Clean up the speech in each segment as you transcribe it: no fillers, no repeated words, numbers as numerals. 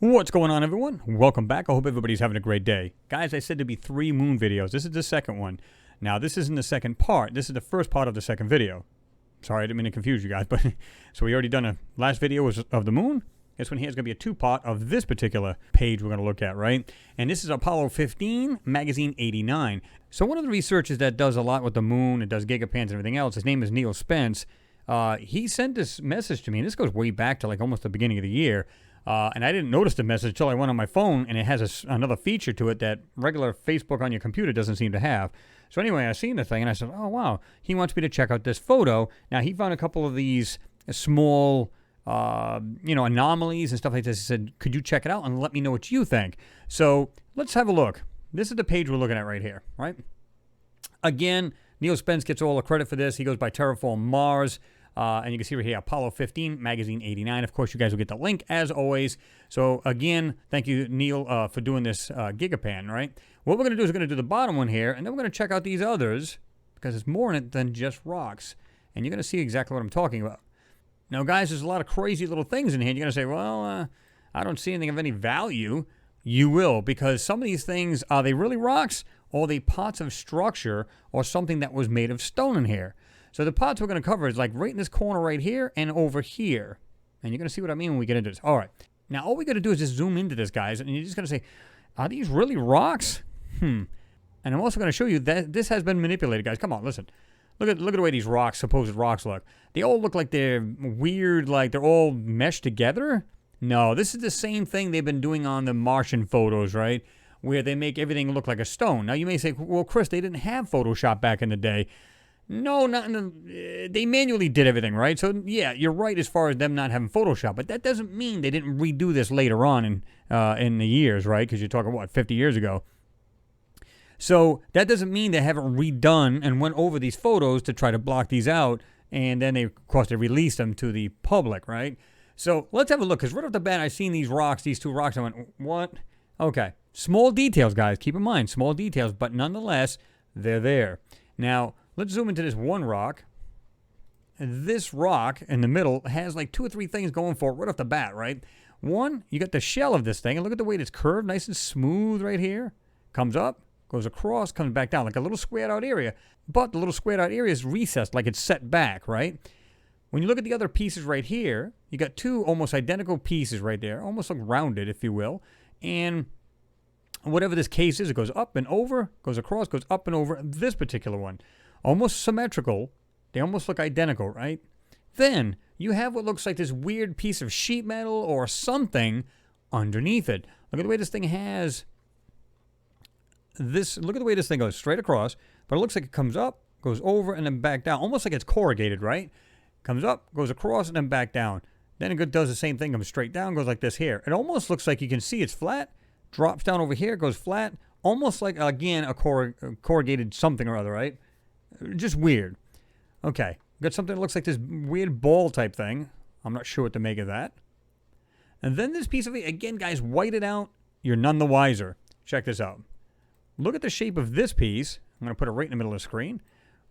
What's going on, everyone? Welcome back. I hope everybody's having a great day. Guys, I said there'd be 3 moon videos. This is the second one. Now, this isn't the second part. This is the first part of the second video. Sorry, I didn't mean to confuse you guys, but so we already done a last video was of the moon. This one here is going to be a 2-part of this particular page we're going to look at, right? And this is Apollo 15, magazine 89. So one of the researchers that does a lot with the moon and does gigapans and everything else, his name is Neil Spence. He sent this message to me, and this goes way back to like almost the beginning of the year. And I didn't notice the message until I went on my phone, and it has another feature to it that regular Facebook on your computer doesn't seem to have. So anyway, I seen the thing, and I said, oh, wow, he wants me to check out this photo. Now, he found a couple of these small, anomalies and stuff like this. He said, could you check it out and let me know what you think? So let's have a look. This is the page we're looking at right here, right? Again, Neil Spence gets all the credit for this. He goes by Terraform Mars. And you can see right here, Apollo 15, magazine 89. Of course, you guys will get the link as always. So again, thank you, Neil, for doing this gigapan, right? What we're going to do is we're going to do the bottom one here, and then we're going to check out these others because there's more in it than just rocks. And you're going to see exactly what I'm talking about. Now, guys, there's a lot of crazy little things in here. You're going to say, well, I don't see anything of any value. You will, because some of these things, are they really rocks, or are they parts of structure or something that was made of stone in here? So the parts we're going to cover is like right in this corner right here and over here. And you're going to see what I mean when we get into this. All right. Now, all we got to do is just zoom into this, guys. And you're just going to say, are these really rocks? And I'm also going to show you that this has been manipulated, guys. Come on, listen. Look at the way these rocks, supposed rocks look. They all look like they're weird, like they're all meshed together. No, this is the same thing they've been doing on the Martian photos, right? Where they make everything look like a stone. Now, you may say, well, Chris, they didn't have Photoshop back in the day. No, not in the, they manually did everything, right? So, yeah, you're right as far as them not having Photoshop. But that doesn't mean they didn't redo this later on in the years, right? Because you're talking, what, 50 years ago. So that doesn't mean they haven't redone and went over these photos to try to block these out. And then, of course, they released them to the public, right? So let's have a look. Because right off the bat, I seen these rocks, these 2 rocks. I went, what? Okay. Small details, guys. Keep in mind, small details. But nonetheless, they're there. Now, let's zoom into this one rock. This rock in the middle has like 2 or 3 things going for it right off the bat, right? One, you got the shell of this thing. And look at the way it's curved, nice and smooth right here. Comes up, goes across, comes back down, like a little squared out area. But the little squared out area is recessed, like it's set back, right? When you look at the other pieces right here, you got 2 almost identical pieces right there. Almost look rounded, if you will. And whatever this case is, it goes up and over, goes across, goes up and over. This particular one, almost symmetrical. They almost look identical, right? Then you have what looks like this weird piece of sheet metal or something underneath it. Look at the way this thing has this. Look at the way this thing goes straight across, but it looks like it comes up, goes over, and then back down. Almost like it's corrugated, right? Comes up, goes across, and then back down. Then it does the same thing, comes straight down, goes like this here. It almost looks like you can see it's flat, drops down over here, goes flat, almost like, again, a corrugated something or other, right? Just weird. Okay, got something that looks like this weird ball type thing. I'm not sure what to make of that. And then this piece of it, again, guys, white it out. You're none the wiser. Check this out. Look at the shape of this piece. I'm going to put it right in the middle of the screen.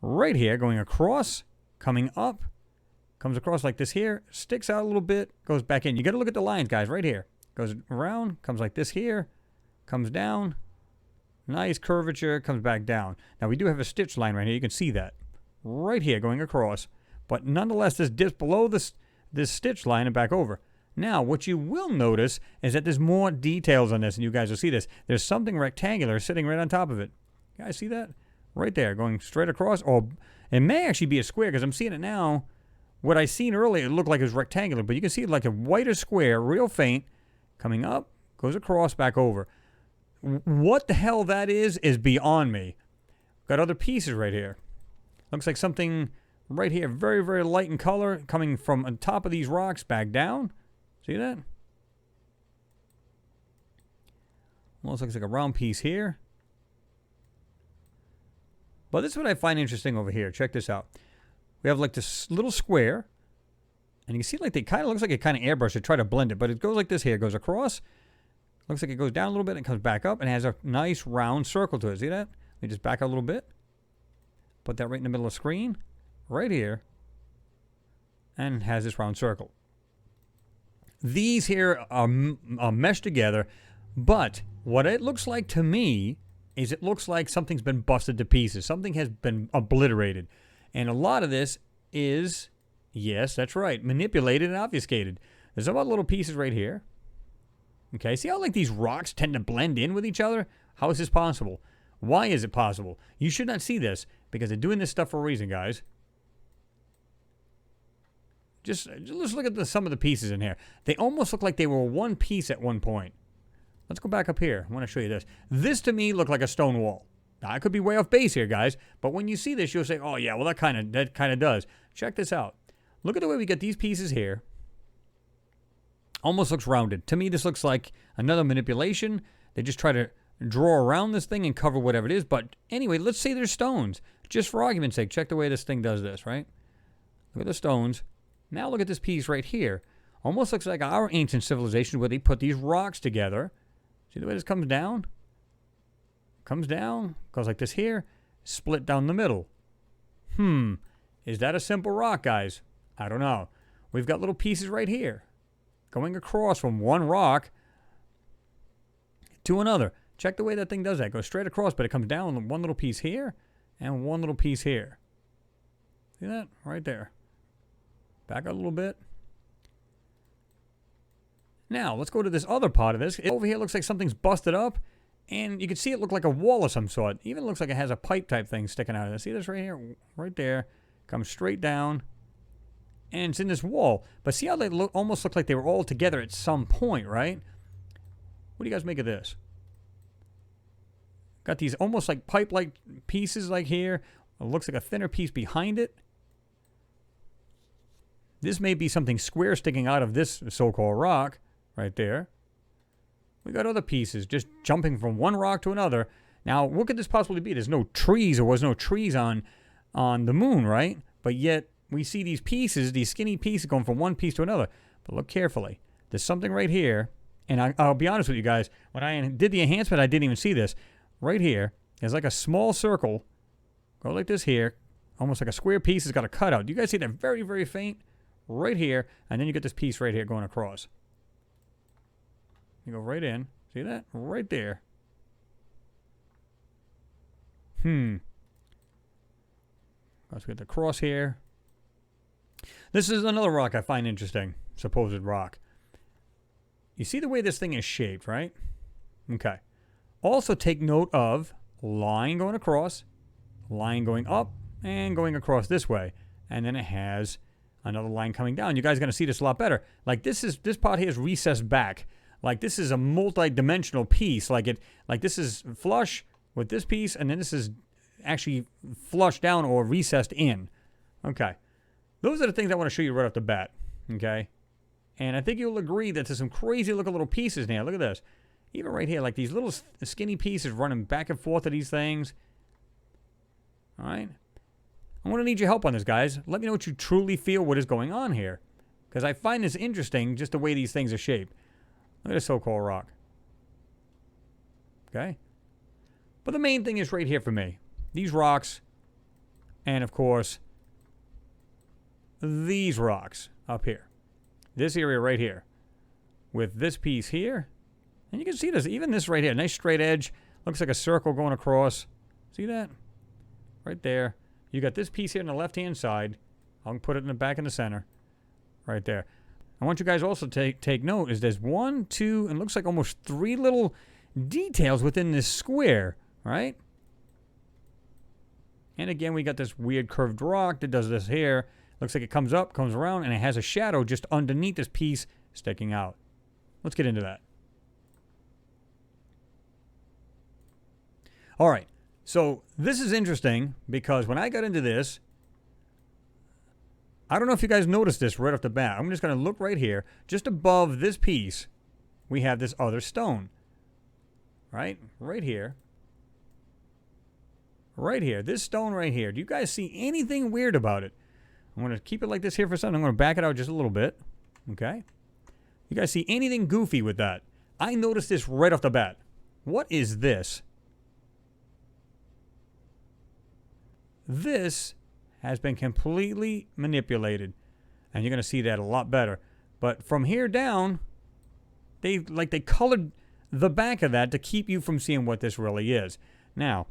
Right here, going across, coming up, comes across like this here, sticks out a little bit, goes back in. You got to look at the lines, guys, right here. Goes around, comes like this here, comes down. Nice curvature, comes back down. Now, we do have a stitch line right here. You can see that. Right here, going across. But nonetheless, this dips below this stitch line and back over. Now, what you will notice is that there's more details on this, and you guys will see this. There's something rectangular sitting right on top of it. You guys see that? Right there, going straight across. Or it may actually be a square, because I'm seeing it now. What I seen earlier, it looked like it was rectangular, but you can see it like a whiter square, real faint, coming up, goes across, back over. What the hell that is beyond me. Got other pieces right here. Looks like something right here, very, very light in color, coming from on top of these rocks back down. See that? Almost looks like a round piece here. But this is what I find interesting over here. Check this out. We have like this little square. And you can see like they kind of looks like it kind of airbrushed to try to blend it. But it goes like this here. It goes across. Looks like it goes down a little bit and comes back up and has a nice round circle to it. See that? Let me just back out a little bit. Put that right in the middle of the screen. Right here. And has this round circle. These here are meshed together, but what it looks like to me is it looks like something's been busted to pieces. Something has been obliterated. And a lot of this is, yes, that's right, manipulated and obfuscated. There's about little pieces right here. Okay, see how like these rocks tend to blend in with each other? How is this possible? Why is it possible? You should not see this because they're doing this stuff for a reason, guys. Just let's look at some of the pieces in here. They almost look like they were one piece at one point. Let's go back up here. I want to show you this. This to me looked like a stone wall. Now, I could be way off base here, guys, but when you see this, you'll say, oh, yeah, well, that kind of does. Check this out. Look at the way we get these pieces here. Almost looks rounded. To me, this looks like another manipulation. They just try to draw around this thing and cover whatever it is. But anyway, let's say there's stones. Just for argument's sake, check the way this thing does this, right? Look at the stones. Now look at this piece right here. Almost looks like our ancient civilization where they put these rocks together. See the way this comes down? Comes down, goes like this here, split down the middle. Is that a simple rock, guys? I don't know. We've got little pieces right here going across from one rock to another. Check the way that thing does that. It goes straight across, but it comes down one little piece here and one little piece here. See that? Right there. Back up a little bit. Now, let's go to this other part of this. Over here looks like something's busted up, and you can see it look like a wall of some sort. Even looks like it has a pipe type thing sticking out of it. See this right here? Right there. Comes straight down, and it's in this wall. But see how they almost look like they were all together at some point, right? What do you guys make of this? Got these almost like pipe-like pieces like here. It looks like a thinner piece behind it. This may be something square sticking out of this so-called rock right there. We got other pieces just jumping from one rock to another. Now, what could this possibly be? There's no trees. There was no trees on the moon, right? But yet we see these pieces, these skinny pieces going from one piece to another. But look carefully. There's something right here. And I'll be honest with you guys. When I did the enhancement, I didn't even see this. Right here, there's like a small circle. Go like this here. Almost like a square piece has got a cutout. Do you guys see that very, very faint? Right here. And then you get this piece right here going across. You go right in. See that? Right there. Let's get the cross here. This is another rock I find interesting. Supposed rock. You see the way this thing is shaped, right? Okay. Also take note of line going across, line going up, and going across this way. And then it has another line coming down. You guys are going to see this a lot better. Like this part here is recessed back. Like this is a multi-dimensional piece. Like this is flush with this piece, and then this is actually flush down or recessed in. Okay. Those are the things I want to show you right off the bat. Okay. And I think you'll agree that there's some crazy looking little pieces now. Look at this. Even right here, like these little skinny pieces running back and forth of these things. All right. I'm going to need your help on this, guys. Let me know what you truly feel, what is going on here. Because I find this interesting, just the way these things are shaped. Look at this so-called rock. Okay? But the main thing is right here for me. These rocks, and of course, these rocks up here. This area right here. With this piece here. And you can see this, even this right here. Nice straight edge. Looks like a circle going across. See that? Right there. You got this piece here on the left-hand side. I'll put it in the back in the center. Right there. I want you guys also to take note is there's 1, 2, and looks like almost 3 little details within this square, right? And again, we got this weird curved rock that does this here. Looks like it comes up, comes around, and it has a shadow just underneath this piece sticking out. Let's get into that. All right. So this is interesting because when I got into this, I don't know if you guys noticed this right off the bat. I'm just going to look right here. Just above this piece, we have this other stone. Right? Right here. Right here. This stone right here. Do you guys see anything weird about it? I'm going to keep it like this here for a second. I'm going to back it out just a little bit. Okay? You guys see anything goofy with that? I noticed this right off the bat. What is this? This has been completely manipulated. And you're going to see that a lot better. But from here down, they colored the back of that to keep you from seeing what this really is. Now,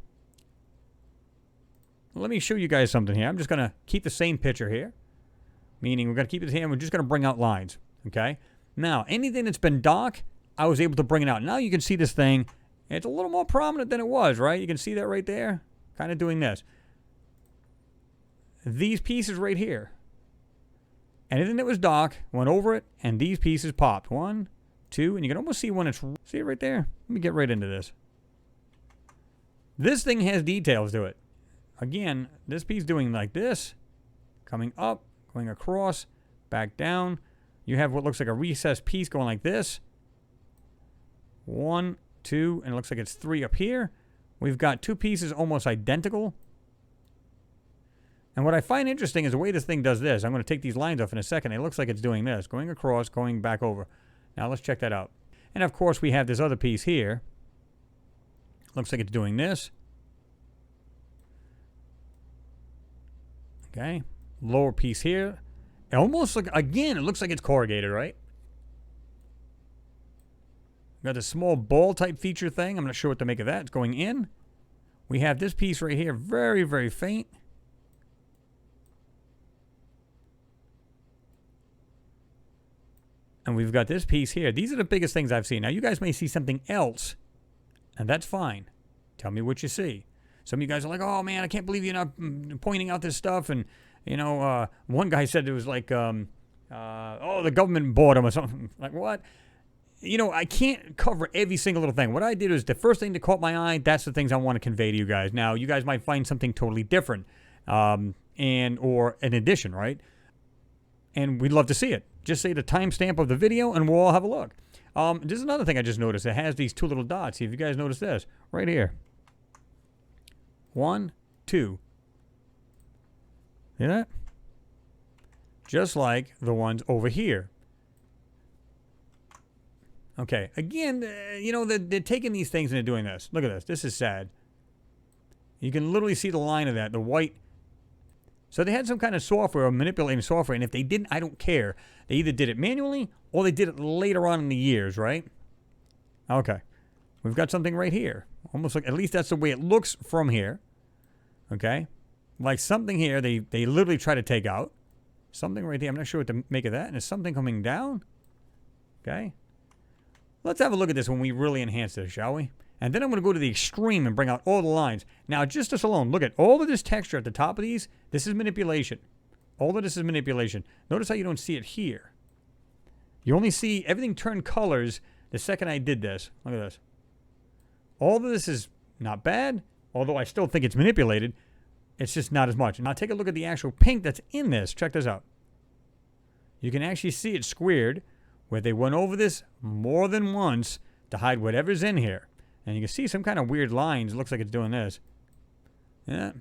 let me show you guys something here. I'm just going to keep the same picture here. Meaning we're going to keep it here and we're just going to bring out lines. Okay? Now, anything that's been dark, I was able to bring it out. Now you can see this thing. It's a little more prominent than it was, right? You can see that right there. Kind of doing this. These pieces right here. Anything that was dark went over it, and these pieces popped. 1, 2, and you can almost see when it's... See it right there? Let me get right into this. This thing has details to it. Again, this piece doing like this. Coming up, going across, back down. You have what looks like a recessed piece going like this. 1, 2, and it looks like it's 3 up here. We've got 2 pieces almost identical. And what I find interesting is the way this thing does this. I'm going to take these lines off in a second. It looks like it's doing this. Going across, going back over. Now let's check that out. And of course we have this other piece here. Looks like it's doing this. Okay. Lower piece here. It almost like, again, it looks like it's corrugated, right? Got this small ball type feature thing. I'm not sure what to make of that. It's going in. We have this piece right here. Very, very faint. And we've got this piece here. These are the biggest things I've seen. Now, you guys may see something else, and that's fine. Tell me what you see. Some of you guys are like, oh, man, I can't believe you're not pointing out this stuff. And, you know, one guy said it was like, oh, the government bought him or something. Like, what? You know, I can't cover every single little thing. What I did is the first thing that caught my eye, that's the things I want to convey to you guys. Now, you guys might find something totally different or an addition, right? And we'd love to see it. Just say the timestamp of the video, and we'll all have a look. This is another thing I just noticed. It has these 2 little dots. See if you guys notice this. Right here. 1, 2. See that? Just like the ones over here. Okay. Again, you know, they're taking these things and they're doing this. Look at this. This is sad. You can literally see the line of that. The white... So they had some kind of software or manipulating software, and if they didn't, I don't care. They either did it manually or they did it later on in the years, right? Okay. We've got something right here. Almost like, at least that's the way it looks from here. Okay? Like something here they literally try to take out. Something right there. I'm not sure what to make of that. And there's something coming down. Okay? Let's have a look at this when we really enhance this, shall we? And then I'm going to go to the extreme and bring out all the lines. Now, just this alone, look at all of this texture at the top of these. This is manipulation. All of this is manipulation. Notice how you don't see it here. You only see everything turn colors the second I did this. Look at this. All of this is not bad, although I still think it's manipulated. It's just not as much. Now, take a look at the actual pink that's in this. Check this out. You can actually see it squared where they went over this more than once to hide whatever's in here. And you can see some kind of weird lines. It looks like it's doing this. Yeah.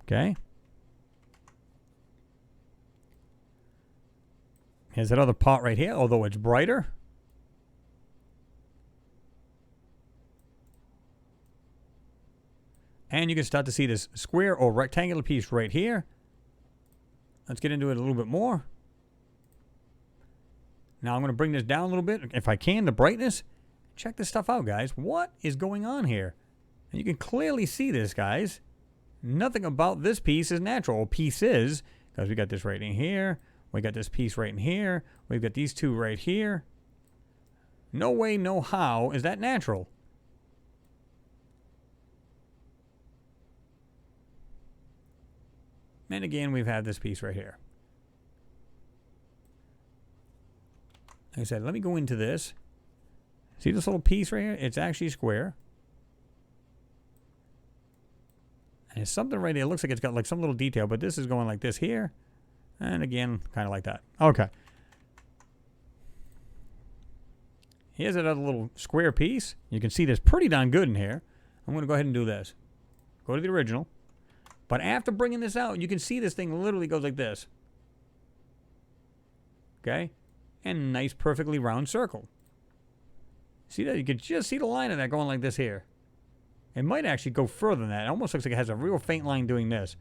Okay. Here's that other part right here, although it's brighter. And you can start to see this square or rectangular piece right here. Let's get into it a little bit more. Now I'm going to bring this down a little bit, if I can, the brightness. Check this stuff out, guys. What is going on here? And you can clearly see this, guys. Nothing about this piece is natural. Or piece is, because we got this right in here. We got this piece right in here. We've got these 2 right here. No way, no how is that natural. And again, we've had this piece right here. Like I said, let me go into this. See this little piece right here? It's actually square. And there's something right there. It looks like it's got like some little detail, but this is going like this here. And again, kind of like that. Okay. Here's another little square piece. You can see this pretty darn good in here. I'm going to go ahead and do this. Go to the original. But after bringing this out, you can see this thing literally goes like this. Okay? And a nice, perfectly round circle. See that? You can just see the line of that going like this here. It might actually go further than that. It almost looks like it has a real faint line doing this.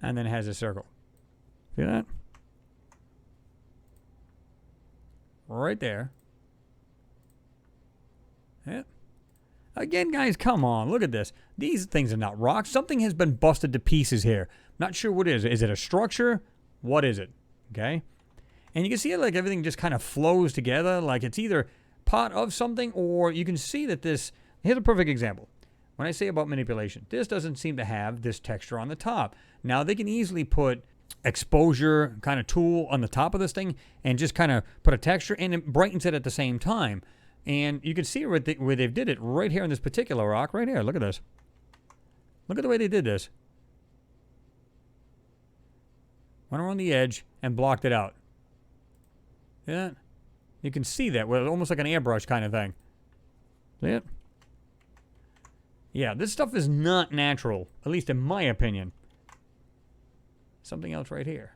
And then it has a circle. See that? Right there. Yeah. Again, guys, come on. Look at this. These things are not rocks. Something has been busted to pieces here. Not sure what it is. Is it a structure? What is it? Okay? And you can see it like everything just kind of flows together. Like it's either part of something, or you can see that this... Here's a perfect example. When I say about manipulation, this doesn't seem to have this texture on the top. Now, they can easily put exposure kind of tool on the top of this thing and just kind of put a texture, and it brightens it at the same time. And you can see where they've did it right here on this particular rock. Right here. Look at this. Look at the way they did this. Went around the edge and blocked it out. Yeah. You can see that. Well, almost like an airbrush kind of thing. See it? Yeah, this stuff is not natural. At least in my opinion. Something else right here.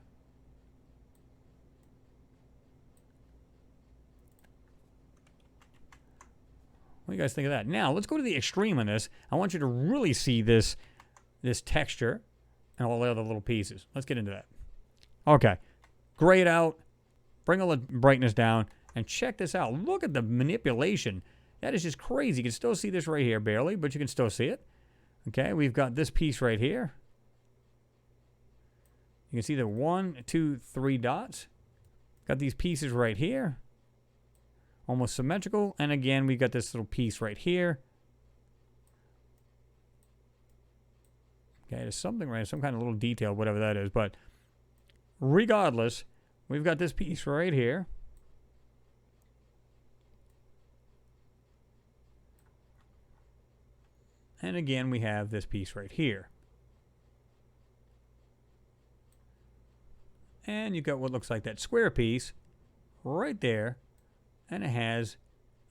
What do you guys think of that? Now, let's go to the extreme on this. I want you to really see this texture and all the other little pieces. Let's get into that. Okay. Grayed out. Bring all the brightness down. And check this out. Look at the manipulation. That is just crazy. You can still see this right here, barely, but you can still see it. Okay, we've got this piece right here. You can see the 1, 2, 3 dots. Got these pieces right here. Almost symmetrical. And again, we got this little piece right here. Okay, there's something right, some kind of little detail, whatever that is. But regardless, we've got this piece right here. And again, we have this piece right here. And you've got what looks like that square piece right there. And it has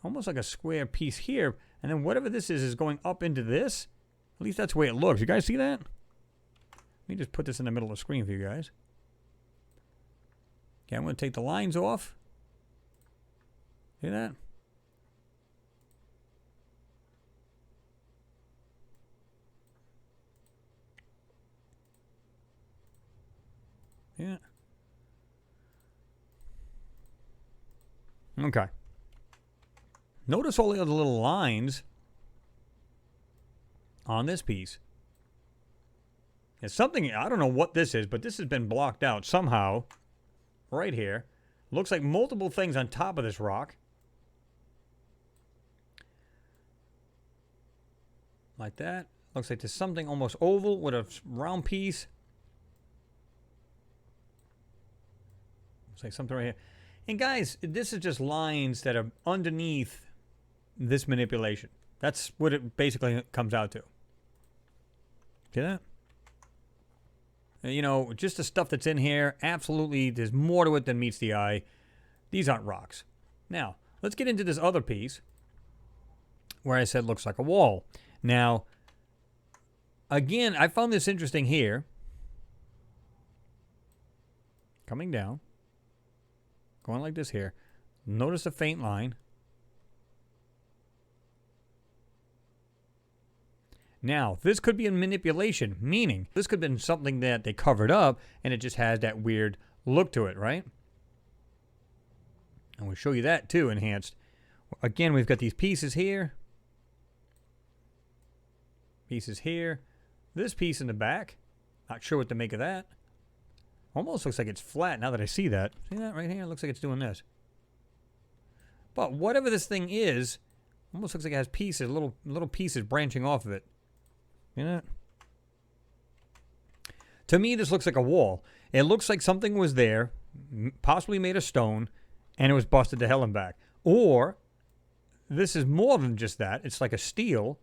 almost like a square piece here. And then whatever this is going up into this. At least that's the way it looks. You guys see that? Let me just put this in the middle of the screen for you guys. Okay, I'm going to take the lines off. See that? Yeah. Okay. Notice all the other little lines on this piece. It's something, I don't know what this is, but this has been blocked out somehow. Right here. Looks like multiple things on top of this rock. Like that. Looks like there's something almost oval with a round piece. Looks like something right here. And guys, this is just lines that are underneath this manipulation. That's what it basically comes out to. See that? You know, just the stuff that's in here, absolutely, there's more to it than meets the eye. These aren't rocks. Now, let's get into this other piece where I said looks like a wall. Now, again, I found this interesting here. Coming down. Going like this here. Notice a faint line. Now, this could be a manipulation, meaning this could have been something that they covered up and it just has that weird look to it, right? And we'll show you that too, enhanced. Again, we've got these pieces here. Pieces here. This piece in the back. Not sure what to make of that. Almost looks like it's flat now that I see that. See that right here? It looks like it's doing this. But whatever this thing is, almost looks like it has pieces, little pieces branching off of it. You know? To me, this looks like a wall. It looks like something was there, possibly made of stone, and it was busted to hell and back. Or, this is more than just that. It's like a steel,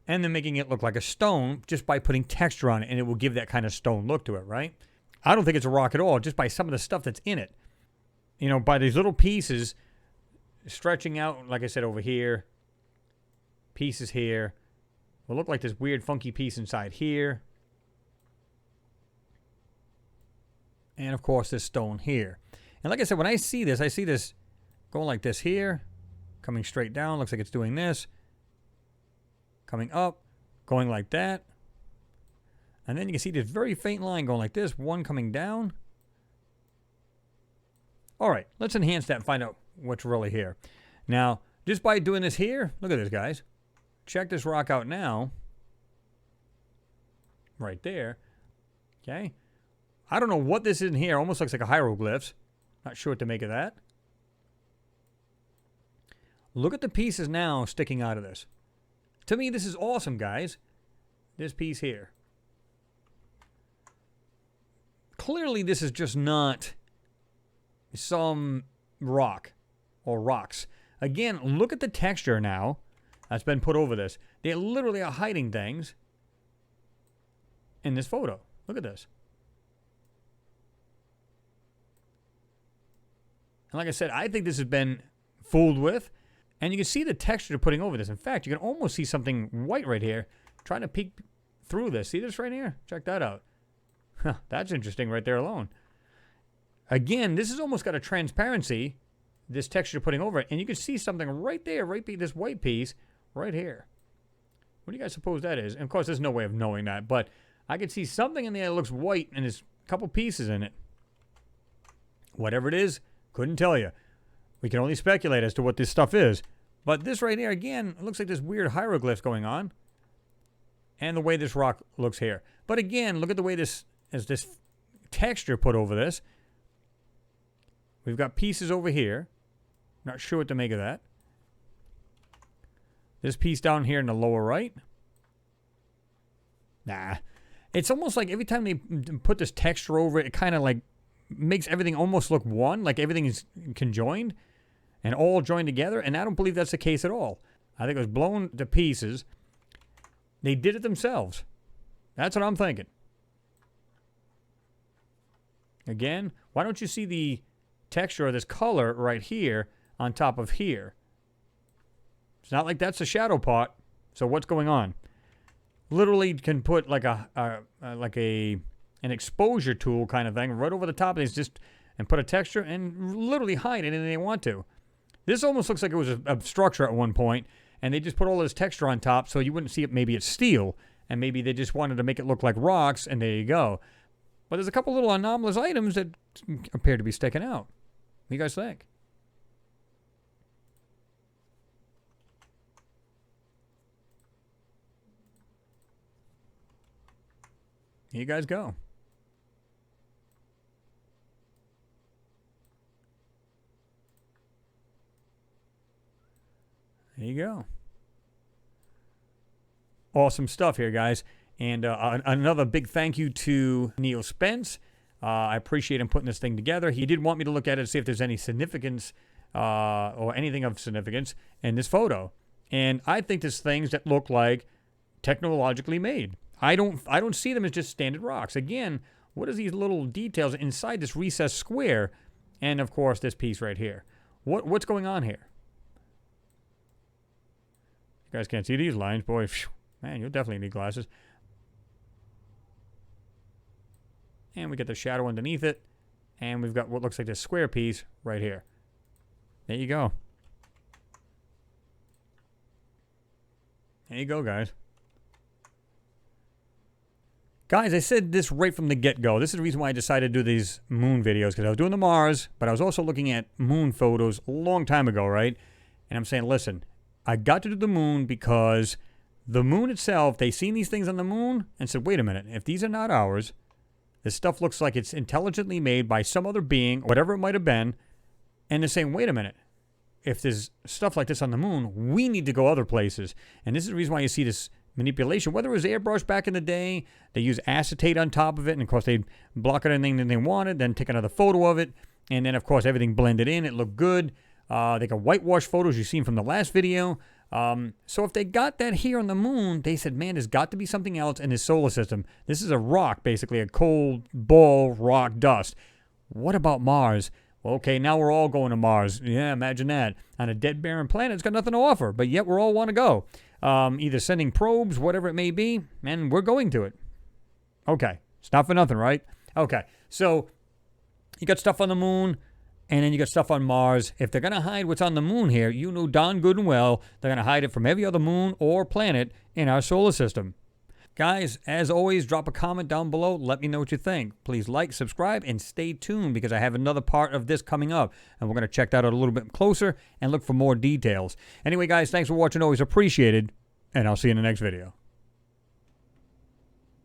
and they're making it look like a stone just by putting texture on it, and it will give that kind of stone look to it, right? I don't think it's a rock at all, just by some of the stuff that's in it. You know, by these little pieces stretching out, like I said, over here. Pieces here. Will look like this weird funky piece inside here. And of course this stone here. And like I said, when I see this going like this here. Coming straight down, looks like it's doing this. Coming up, going like that. And then you can see this very faint line going like this. One coming down. All right, let's enhance that and find out what's really here. Now, just by doing this here, look at this, guys. Check this rock out now. Right there. Okay. I don't know what this is in here. Almost looks like a hieroglyphs. Not sure what to make of that. Look at the pieces now sticking out of this. To me, this is awesome, guys. This piece here. Clearly, this is just not some rock or rocks. Again, look at the texture now that's been put over this. They literally are hiding things in this photo. Look at this. And like I said, I think this has been fooled with. And you can see the texture they're putting over this. In fact, you can almost see something white right here trying to peek through this. See this right here? Check that out. Huh, that's interesting right there alone. Again, this has almost got a transparency, this texture putting over it. And you can see something right there, this white piece right here. What do you guys suppose that is? And of course, there's no way of knowing that. But I could see something in there that looks white and there's a couple pieces in it. Whatever it is, couldn't tell you. We can only speculate as to what this stuff is. But this right here, again, it looks like this weird hieroglyphs going on. And the way this rock looks here. But again, look at the way this texture put over this. We've got pieces over here. Not sure what to make of that. This piece down here in the lower right. Nah. It's almost like every time they put this texture over it, it kind of like makes everything almost look one. Like everything is conjoined and all joined together. And I don't believe that's the case at all. I think it was blown to pieces. They did it themselves. That's what I'm thinking. Again, why don't you see the texture of this color right here on top of here? It's not like that's the shadow part. So what's going on? Literally can put like an exposure tool kind of thing right over the top of this, and put a texture and literally hide anything they want to. This almost looks like it was a structure at one point, and they just put all this texture on top so you wouldn't see it. Maybe it's steel, and maybe they just wanted to make it look like rocks, and there you go. But there's a couple little anomalous items that appear to be sticking out. What do you guys think? Here you guys go. There you go. Awesome stuff here, guys. And another big thank you to Neil Spence. I appreciate him putting this thing together. He did want me to look at it to see if there's any significance or anything of significance in this photo. And I think there's things that look like technologically made. I don't see them as just standard rocks. Again, what are these little details inside this recessed square? And of course, this piece right here. What's going on here? You guys can't see these lines, boy. Phew, man, you'll definitely need glasses. And we get the shadow underneath it. And we've got what looks like this square piece right here. There you go. There you go, guys. Guys, I said this right from the get-go. This is the reason why I decided to do these moon videos, because I was doing the Mars, but I was also looking at moon photos a long time ago, right? And I'm saying, listen, I got to do the moon because the moon itself, they seen these things on the moon and said, wait a minute, if these are not ours, this stuff looks like it's intelligently made by some other being, whatever it might have been, and they're saying, wait a minute, if there's stuff like this on the moon, we need to go other places. And this is the reason why you see this manipulation. Whether it was airbrush back in the day, they use acetate on top of it, and of course they'd block out anything that they wanted, then take another photo of it, and then of course everything blended in, it looked good. They got whitewash photos you've seen from the last video. So if they got that here on the moon, they said, man, there's got to be something else in this solar system. This is a rock, basically, a cold ball rock dust. What about Mars? Well, okay, now we're all going to Mars. Yeah, imagine that. On a dead, barren planet, it's got nothing to offer, but yet we're all want to go. Either sending probes, whatever it may be, and we're going to it. Okay, it's not for nothing, right? Okay, so you got stuff on the moon, and then you got stuff on Mars. If they're going to hide what's on the moon here, you know darn good and well they're going to hide it from every other moon or planet in our solar system. Guys, as always, drop a comment down below. Let me know what you think. Please like, subscribe, and stay tuned because I have another part of this coming up. And we're going to check that out a little bit closer and look for more details. Anyway, guys, thanks for watching. Always appreciated. And I'll see you in the next video.